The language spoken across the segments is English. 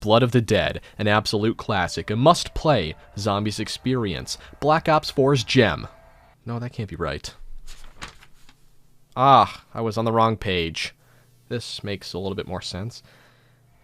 Blood of the Dead, an absolute classic, a must-play zombies experience. Black Ops 4's gem. No, that can't be right. Ah, I was on the wrong page. This makes a little bit more sense.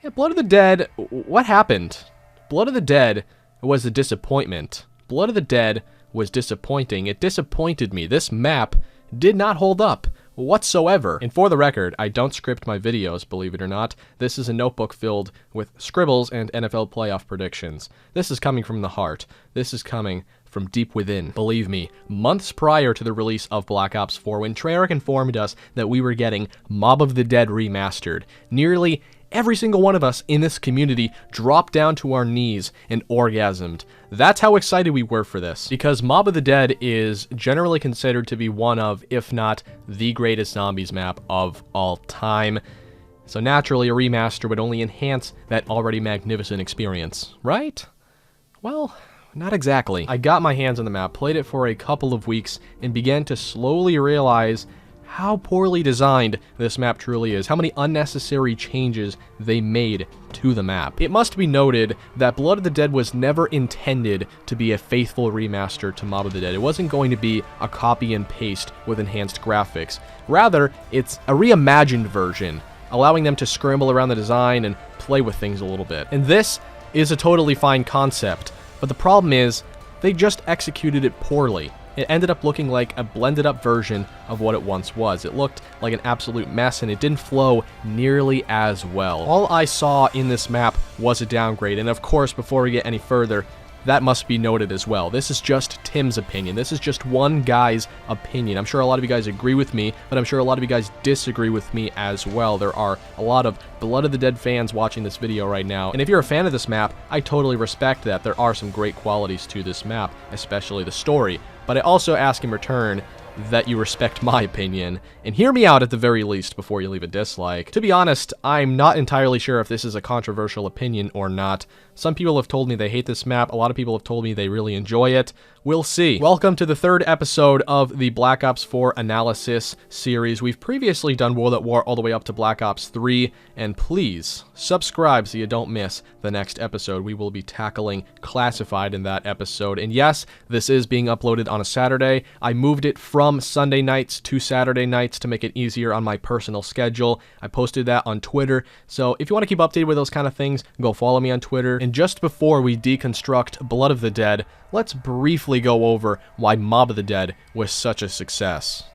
Yeah, Blood of the Dead, what happened? Blood of the Dead was a disappointment. Blood of the Dead was disappointing. It disappointed me. This map did not hold up whatsoever. And for the record, I don't script my videos, believe it or not. This is a notebook filled with scribbles and NFL playoff predictions. This is coming from the heart. This is coming from deep within. Believe me, months prior to the release of Black Ops 4, when Treyarch informed us that we were getting Mob of the Dead remastered, nearly every single one of us in this community dropped down to our knees and orgasmed. That's how excited we were for this, because Mob of the Dead is generally considered to be one of, if not the greatest zombies map of all time. So naturally, a remaster would only enhance that already magnificent experience, right? Well, not exactly. I got my hands on the map, played it for a couple of weeks, and began to slowly realize how poorly designed this map truly is, how many unnecessary changes they made to the map. It must be noted that Blood of the Dead was never intended to be a faithful remaster to Mob of the Dead. It wasn't going to be a copy and paste with enhanced graphics. Rather, it's a reimagined version, allowing them to scramble around the design and play with things a little bit. And this is a totally fine concept, but the problem is they just executed it poorly. It ended up looking like a blended up version of what it once was. It looked like an absolute mess, and it didn't flow nearly as well. All I saw in this map was a downgrade, and of course, before we get any further, that must be noted as well. This is just Tim's opinion. This is just one guy's opinion. I'm sure a lot of you guys agree with me, but I'm sure a lot of you guys disagree with me as well. There are a lot of Blood of the Dead fans watching this video right now, and if you're a fan of this map, I totally respect that. There are some great qualities to this map, especially the story. But I also ask in return that you respect my opinion, and hear me out at the very least before you leave a dislike. To be honest, I'm not entirely sure if this is a controversial opinion or not. Some people have told me they hate this map, a lot of people have told me they really enjoy it. We'll see. Welcome to the third episode of the Black Ops 4 analysis series. We've previously done World at War all the way up to Black Ops 3, and please subscribe so you don't miss the next episode. We will be tackling Classified in that episode. And yes, this is being uploaded on a Saturday. I moved it from Sunday nights to Saturday nights to make it easier on my personal schedule. I posted that on Twitter, so if you want to keep updated with those kind of things, go follow me on Twitter. And just before we deconstruct Blood of the Dead, let's briefly go over why Mob of the Dead was such a success.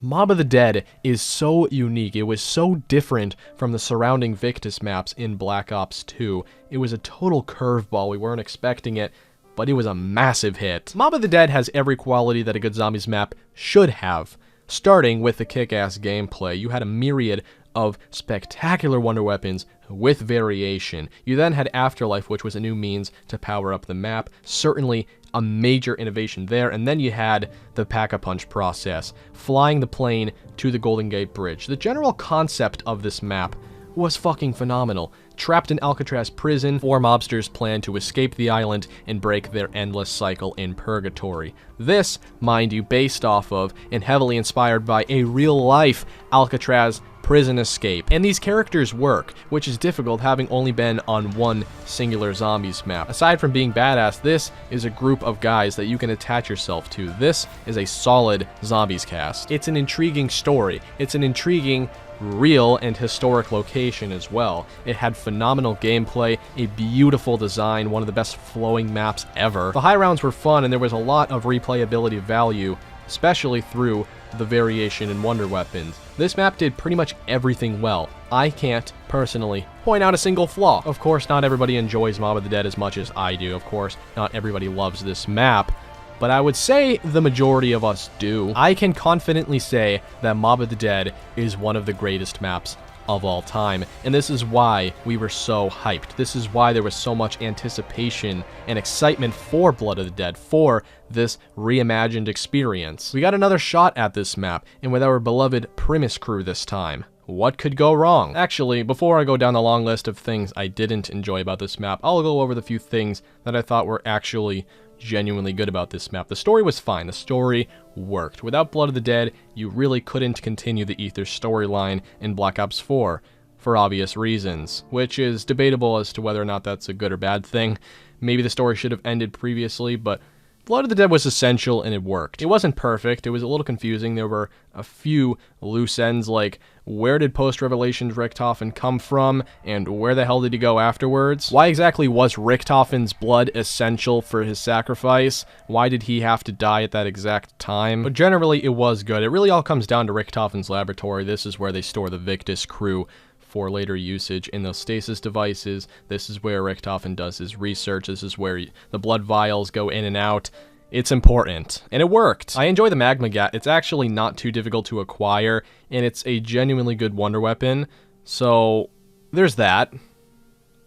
Mob of the Dead is so unique. It was so different from the surrounding Victus maps in Black Ops 2. It was a total curveball. We weren't expecting it, but it was a massive hit. Mob of the Dead has every quality that a good zombies map should have. Starting with the kick-ass gameplay, you had a myriad of spectacular wonder weapons with variation. You then had Afterlife, which was a new means to power up the map. Certainly a major innovation there. And then you had the Pack-a-Punch process, flying the plane to the Golden Gate Bridge. The general concept of this map was fucking phenomenal. Trapped in Alcatraz prison, 4 mobsters plan to escape the island and break their endless cycle in purgatory. This, mind you, based off of and heavily inspired by a real-life Alcatraz prison escape. And these characters work, which is difficult having only been on one singular zombies map. Aside from being badass, this is a group of guys that you can attach yourself to. This is a solid zombies cast. It's an intriguing story. It's an intriguing, real, and historic location as well. It had phenomenal gameplay, a beautiful design, one of the best flowing maps ever. The high rounds were fun, and there was a lot of replayability value, especially through the variation in wonder weapons. This map did pretty much everything well. I can't, personally, point out a single flaw. Of course, not everybody enjoys Mob of the Dead as much as I do. Of course, not everybody loves this map, but I would say the majority of us do. I can confidently say that Mob of the Dead is one of the greatest maps of all time, and this is why we were so hyped. This is why there was so much anticipation and excitement for Blood of the Dead, for this reimagined experience. We got another shot at this map, and with our beloved Primus crew this time. What could go wrong? Actually, before I go down the long list of things I didn't enjoy about this map, I'll go over the few things that I thought were actually genuinely good about this map. The story was fine. The story worked. Without Blood of the Dead, you really couldn't continue the Ether storyline in Black Ops 4. for obvious reasons, which is debatable as to whether or not that's a good or bad thing. Maybe the story should have ended previously, but Blood of the Dead was essential and it worked. It wasn't perfect, it was a little confusing. There were a few loose ends, like where did post-Revelations Richtofen come from, and where the hell did he go afterwards? Why exactly was Richtofen's blood essential for his sacrifice? Why did he have to die at that exact time? But generally, it was good. It really all comes down to Richtofen's laboratory. This is where they store the Victus crew for later usage in those stasis devices. This is where Richtofen does his research. This is where the blood vials go in and out. It's important, and it worked. I enjoy the Magma Gat. It's actually not too difficult to acquire, and it's a genuinely good wonder weapon, so there's that.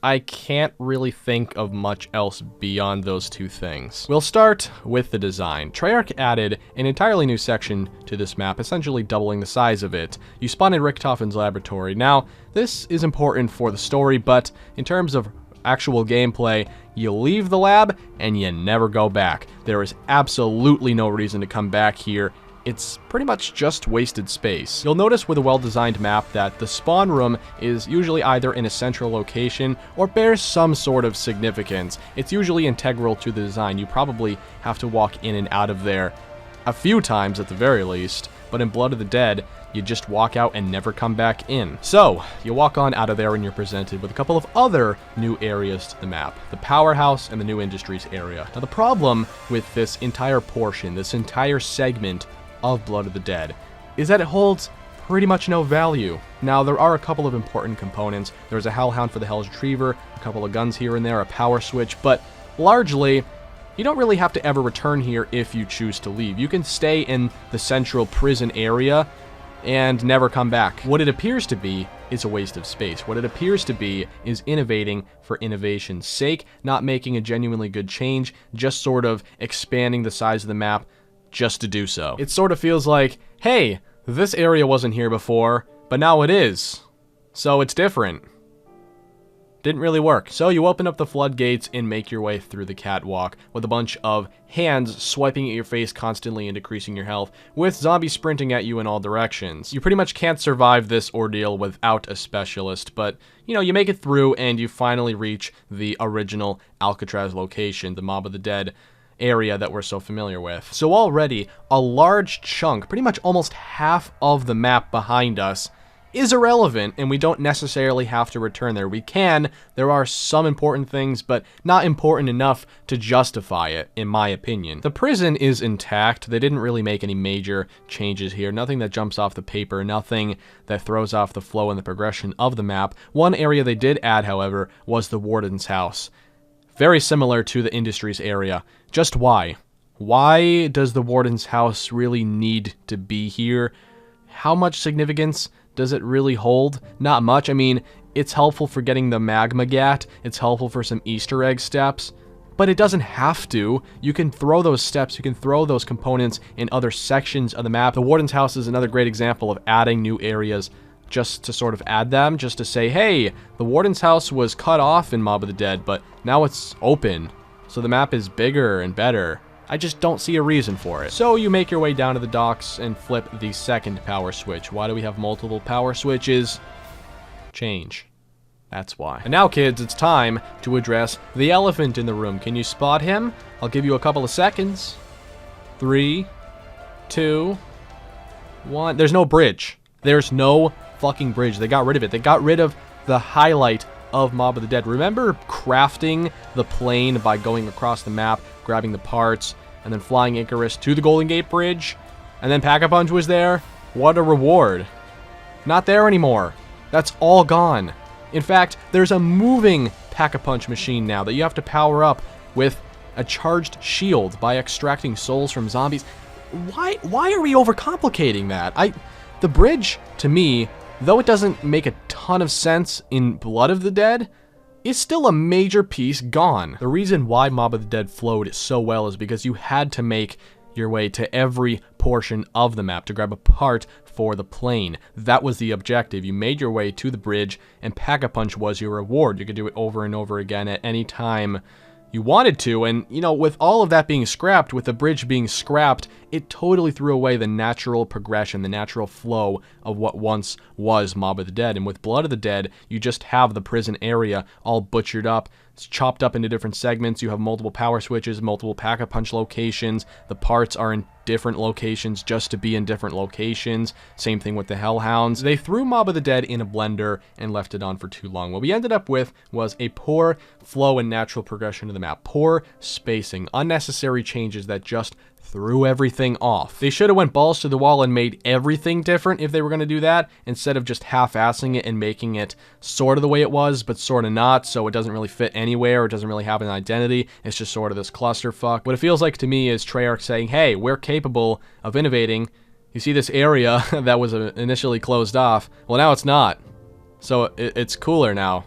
I can't really think of much else beyond those two things. We'll start with the design. Treyarch added an entirely new section to this map, essentially doubling the size of it. You spawn in Richtofen's laboratory. Now, this is important for the story, but in terms of actual gameplay, you leave the lab and you never go back. There is absolutely no reason to come back here. It's pretty much just wasted space. You'll notice with a well-designed map that the spawn room is usually either in a central location or bears some sort of significance. It's usually integral to the design. You probably have to walk in and out of there a few times at the very least, but in Blood of the Dead, you just walk out and never come back in. So, you walk on out of there and you're presented with a couple of other new areas to the map. The Powerhouse and the New Industries area. Now the problem with this entire portion, this entire segment of Blood of the Dead, is that it holds pretty much no value. Now, there are a couple of important components. There's a Hellhound for the Hell's Retriever, a couple of guns here and there, a power switch, but largely, you don't really have to ever return here if you choose to leave. You can stay in the central prison area and never come back. What it appears to be is a waste of space. What it appears to be is innovating for innovation's sake, not making a genuinely good change, just sort of expanding the size of the map just to do so. It sort of feels like, hey, this area wasn't here before, but now it is. So it's different. Didn't really work. So you open up the floodgates and make your way through the catwalk with a bunch of hands swiping at your face constantly and decreasing your health, with zombies sprinting at you in all directions. You pretty much can't survive this ordeal without a specialist, but, you know, you make it through and you finally reach the original Alcatraz location, the Mob of the Dead area that we're so familiar with. So already, a large chunk, pretty much almost half of the map behind us, is irrelevant, and we don't necessarily have to return there. We can. There are some important things, but not important enough to justify it, in my opinion. The prison is intact. They didn't really make any major changes here. Nothing that jumps off the paper, nothing that throws off the flow and the progression of the map. One area they did add, however, was the Warden's house. Very similar to the Industries area. Just why? Why does the Warden's house really need to be here? How much significance does it really hold? Not much. I mean, it's helpful for getting the Magma Gat, it's helpful for some Easter egg steps, but it doesn't have to. You can throw those steps, you can throw those components in other sections of the map. The Warden's house is another great example of adding new areas just to sort of add them, just to say, hey, the Warden's house was cut off in Mob of the Dead, but now it's open, so the map is bigger and better. I just don't see a reason for it. So you make your way down to the docks and flip the second power switch. Why do we have multiple power switches? Change. That's why. And now, kids, it's time to address the elephant in the room. Can you spot him? I'll give you a couple of seconds. 3, 2, 1. There's no bridge. There's no fucking bridge. They got rid of it. They got rid of the highlight of Mob of the Dead. Remember crafting the plane by going across the map, grabbing the parts, and then flying Icarus to the Golden Gate Bridge? And then Pack-a-Punch was there? What a reward. Not there anymore. That's all gone. In fact, there's a moving Pack-a-Punch machine now that you have to power up with a charged shield by extracting souls from zombies. Why are we overcomplicating that? The bridge, to me, though it doesn't make a ton of sense in Blood of the Dead, is still a major piece gone. The reason why Mob of the Dead flowed so well is because you had to make your way to every portion of the map to grab a part for the plane. That was the objective. You made your way to the bridge, and Pack-a-Punch was your reward. You could do it over and over again at any time you wanted to, and, you know, with all of that being scrapped, with the bridge being scrapped, it totally threw away the natural progression, the natural flow of what once was Mob of the Dead. And with Blood of the Dead, you just have the prison area all butchered up. It's chopped up into different segments. You have multiple power switches, multiple pack-a-punch locations. The parts are in different locations just to be in different locations. Same thing with the Hellhounds. They threw Mob of the Dead in a blender and left it on for too long. What we ended up with was a poor flow and natural progression of the map. Poor spacing, unnecessary changes that just threw everything off. They should have went balls to the wall and made everything different if they were going to do that, instead of just half-assing it and making it sort of the way it was, but sort of not, so it doesn't really fit anywhere, it doesn't really have an identity, it's just sort of this clusterfuck. What it feels like to me is Treyarch saying, hey, we're capable of innovating. You see this area that was initially closed off? Well, now it's not. So it's cooler now.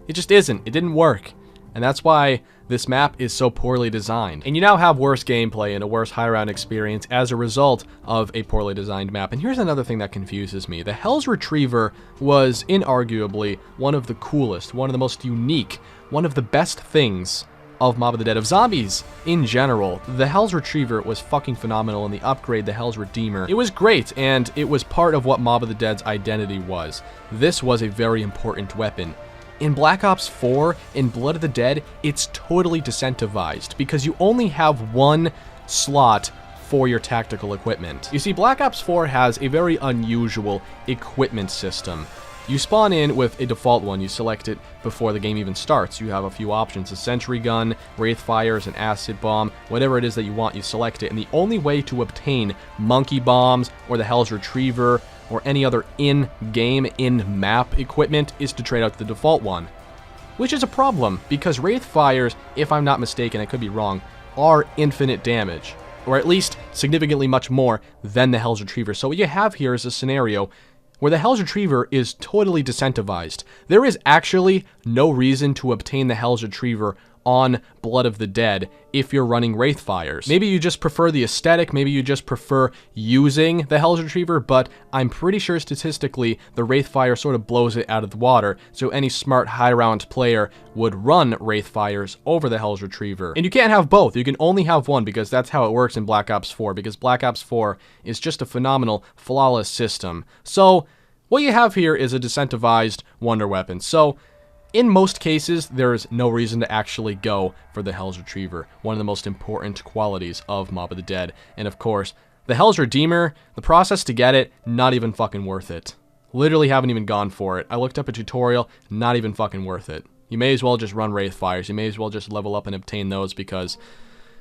It just isn't. It didn't work. And that's why this map is so poorly designed. And you now have worse gameplay and a worse high-round experience as a result of a poorly designed map. And here's another thing that confuses me. The Hell's Retriever was inarguably one of the coolest, one of the most unique, one of the best things of Mob of the Dead, of zombies in general. The Hell's Retriever was fucking phenomenal, and the upgrade, the Hell's Redeemer, it was great, and it was part of what Mob of the Dead's identity was. This was a very important weapon. In Black Ops 4, in Blood of the Dead, it's totally decentralized because you only have one slot for your tactical equipment. You see, Black Ops 4 has a very unusual equipment system. You spawn in with a default one, you select it before the game even starts. You have a few options, a sentry gun, wraith fires, an acid bomb, whatever it is that you want, you select it. And the only way to obtain monkey bombs or the Hell's Retriever or any other in-game, in-map equipment is to trade out the default one. Which is a problem, because wraith fires, if I'm not mistaken, I could be wrong, are infinite damage. Or at least significantly much more than the Hell's Retriever. So what you have here is a scenario where the Hell's Retriever is totally decentralized. There is actually no reason to obtain the Hell's Retriever on Blood of the Dead if you're running Wraith Fires. Maybe you just prefer the aesthetic, maybe you just prefer using the Hell's Retriever, but I'm pretty sure statistically the Wraith Fire sort of blows it out of the water, so any smart high-round player would run Wraith Fires over the Hell's Retriever. And you can't have both, you can only have one, because that's how it works in Black Ops 4, because Black Ops 4 is just a phenomenal, flawless system. So what you have here is a decentralized wonder weapon. So in most cases, there is no reason to actually go for the Hell's Retriever, one of the most important qualities of Mob of the Dead. And of course, the Hell's Redeemer, the process to get it, not even fucking worth it. Literally haven't even gone for it. I looked up a tutorial, not even fucking worth it. You may as well just run Wraith Fires, you may as well just level up and obtain those, because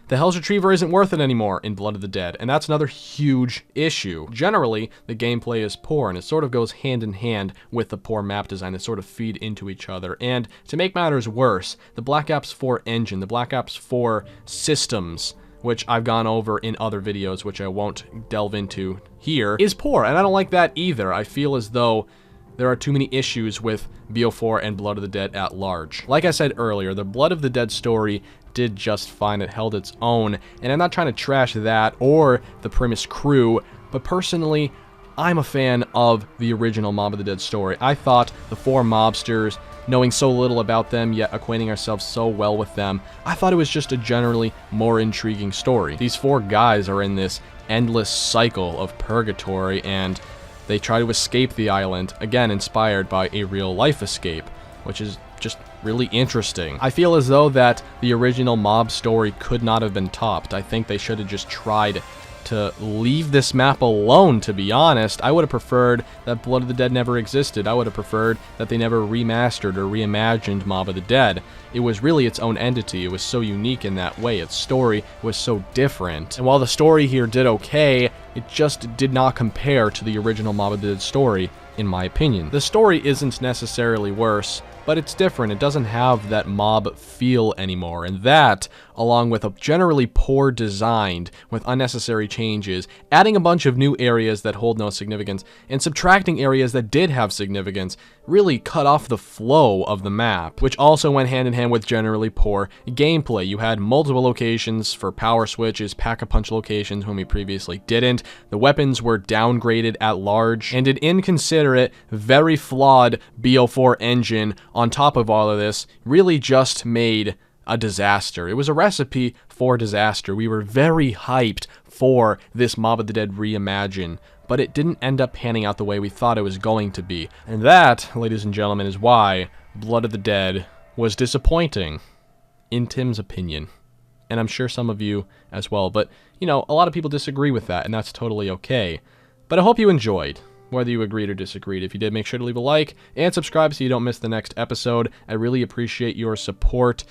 the Hell's Retriever isn't worth it anymore in Blood of the Dead, and that's another huge issue. Generally, the gameplay is poor, and it sort of goes hand in hand with the poor map design that sort of feed into each other. And to make matters worse, the Black Ops 4 engine, the Black Ops 4 systems, which I've gone over in other videos, which I won't delve into here, is poor, and I don't like that either. I feel as though there are too many issues with BO4 and Blood of the Dead at large. Like I said earlier, the Blood of the Dead story did just fine. It held its own, and I'm not trying to trash that or the Primus crew, but personally, I'm a fan of the original Mob of the Dead story. I thought the four mobsters, knowing so little about them yet acquainting ourselves so well with them, I thought it was just a generally more intriguing story. These four guys are in this endless cycle of purgatory, and they try to escape the island, again inspired by a real-life escape, which is just really interesting. I feel as though that the original mob story could not have been topped. I think they should have just tried to leave this map alone, to be honest. I would have preferred that Blood of the Dead never existed. I would have preferred that they never remastered or reimagined Mob of the Dead. It was really its own entity. It was so unique in that way. Its story was so different. And while the story here did okay, it just did not compare to the original Mob of the Dead story, in my opinion. The story isn't necessarily worse, but it's different. It doesn't have that mob feel anymore, and that, along with a generally poor design with unnecessary changes, adding a bunch of new areas that hold no significance, and subtracting areas that did have significance, really cut off the flow of the map, which also went hand in hand with generally poor gameplay. You had multiple locations for power switches, pack-a-punch locations when we previously didn't. The weapons were downgraded at large, and an inconsiderate, very flawed BO4 engine on top of all of this really just made a disaster. It was a recipe for disaster. We were very hyped for this Mob of the Dead Reimagine, but it didn't end up panning out the way we thought it was going to be. And that, ladies and gentlemen, is why Blood of the Dead was disappointing, in Tim's opinion. And I'm sure some of you as well. But, you know, a lot of people disagree with that, and that's totally okay. But I hope you enjoyed, whether you agreed or disagreed. If you did, make sure to leave a like and subscribe so you don't miss the next episode. I really appreciate your support.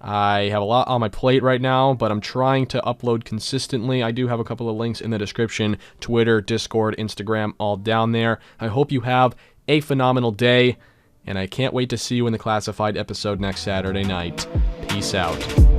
I have a lot on my plate right now, but I'm trying to upload consistently. I do have a couple of links in the description: Twitter, Discord, Instagram, all down there. I hope you have a phenomenal day, and I can't wait to see you in the Classified episode next Saturday night. Peace out.